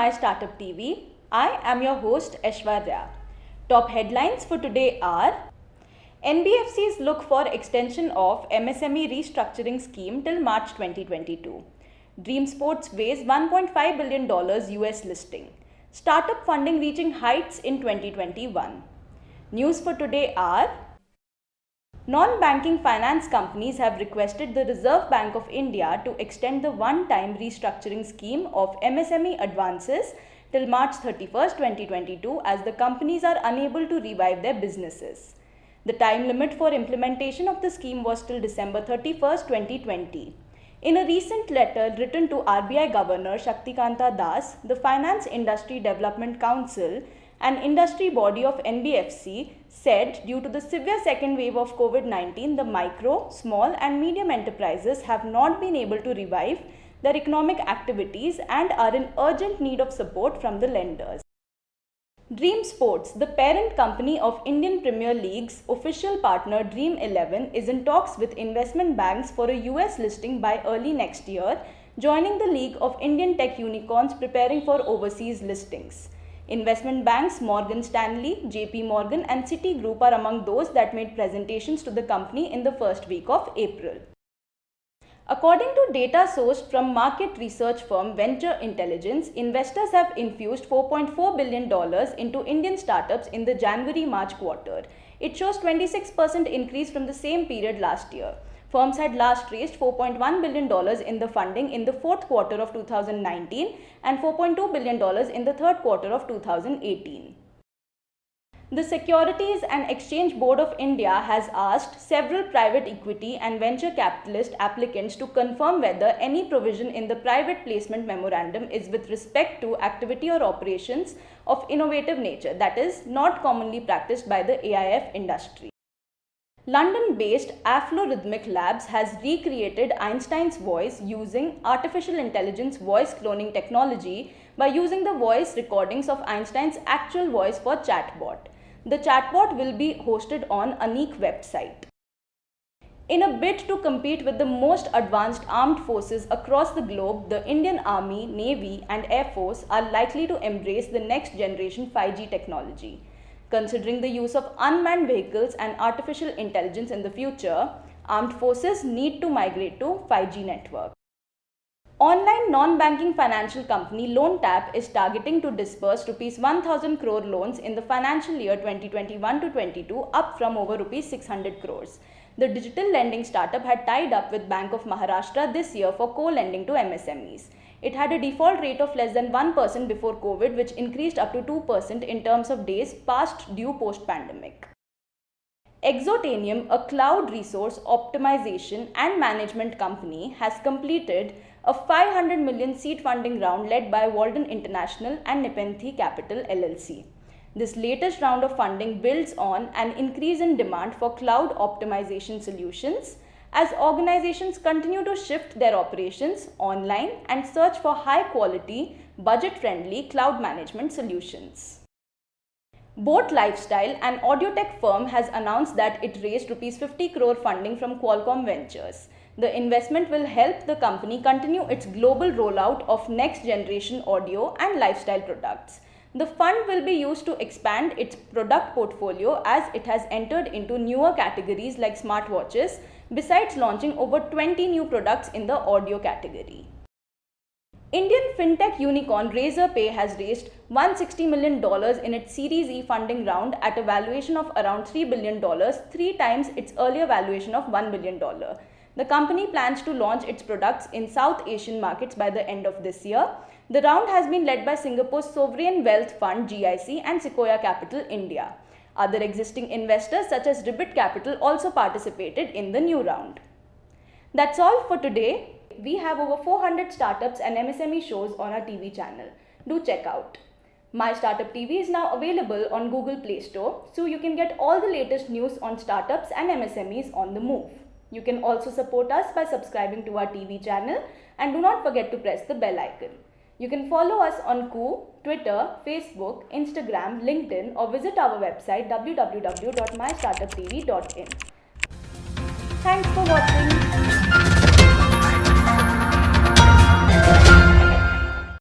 My Startup TV. I am your host Aishwarya. Top headlines for today are: NBFCs look for extension of MSME restructuring scheme till March 2022. Dream Sports weighs $1.5 billion US listing. Startup funding reaching heights in 2021. News for today are: non-banking finance companies have requested the Reserve Bank of India to extend the one-time restructuring scheme of MSME advances till March 31st, 2022 as the companies are unable to revive their businesses. The time limit for implementation of the scheme was till December 31st, 2020. In a recent letter written to RBI Governor Shaktikanta Das, the Finance Industry Development Council, an industry body of NBFC, said due to the severe second wave of COVID-19, the micro, small and medium enterprises have not been able to revive their economic activities and are in urgent need of support from the lenders. Dream Sports, the parent company of Indian Premier League's official partner Dream 11, is in talks with investment banks for a US listing by early next year, joining the League of Indian Tech Unicorns preparing for overseas listings. Investment banks Morgan Stanley, JP Morgan and Citigroup are among those that made presentations to the company in the first week of April. According to data sourced from market research firm Venture Intelligence, investors have infused $4.4 billion into Indian startups in the January-March quarter. It shows 26% increase from the same period last year. Firms had last raised $4.1 billion in the funding in the fourth quarter of 2019 and $4.2 billion in the third quarter of 2018. The Securities and Exchange Board of India has asked several private equity and venture capitalist applicants to confirm whether any provision in the private placement memorandum is with respect to activity or operations of innovative nature, that is, not commonly practiced by the AIF industry. London-based Aflorhythmic Labs has recreated Einstein's voice using artificial intelligence voice cloning technology by using the voice recordings of Einstein's actual voice for chatbot. The chatbot will be hosted on Anik website. In a bid to compete with the most advanced armed forces across the globe, the Indian Army, Navy and Air Force are likely to embrace the next generation 5G technology. Considering the use of unmanned vehicles and artificial intelligence in the future, armed forces need to migrate to 5G network. Online non-banking financial company LoanTap is targeting to disburse rupees 1,000 crore loans in the financial year 2021 to 22, up from over rupees 600 crores. The digital lending startup had tied up with Bank of Maharashtra this year for co-lending to MSMEs. It had a default rate of less than 1% before COVID, which increased up to 2% in terms of days past due post-pandemic. Exotanium, a cloud resource optimization and management company, has completed a 500 million seed funding round led by Walden International and Nepenthe Capital LLC. This latest round of funding builds on an increase in demand for cloud optimization solutions as organizations continue to shift their operations online and search for high-quality, budget-friendly cloud management solutions. Boat Lifestyle, an audio tech firm, has announced that it raised rupees 50 crore funding from Qualcomm Ventures. The investment will help the company continue its global rollout of next-generation audio and lifestyle products. The fund will be used to expand its product portfolio as it has entered into newer categories like smartwatches, besides launching over 20 new products in the audio category. Indian fintech unicorn Razorpay has raised $160 million in its Series E funding round at a valuation of around $3 billion, 3 times its earlier valuation of $1 billion. The company plans to launch its products in South Asian markets by the end of this year. The round has been led by Singapore's Sovereign Wealth Fund GIC and Sequoia Capital India. Other existing investors such as Ribbit Capital also participated in the new round. That's all for today. We have over 400 startups and MSME shows on our TV channel. Do check out. My Startup TV is now available on Google Play Store, so you can get all the latest news on startups and MSMEs on the move. You can also support us by subscribing to our TV channel and do not forget to press the bell icon. You can follow us on Koo, Twitter, Facebook, Instagram, LinkedIn or visit our website www.mystartuptv.in. Thanks for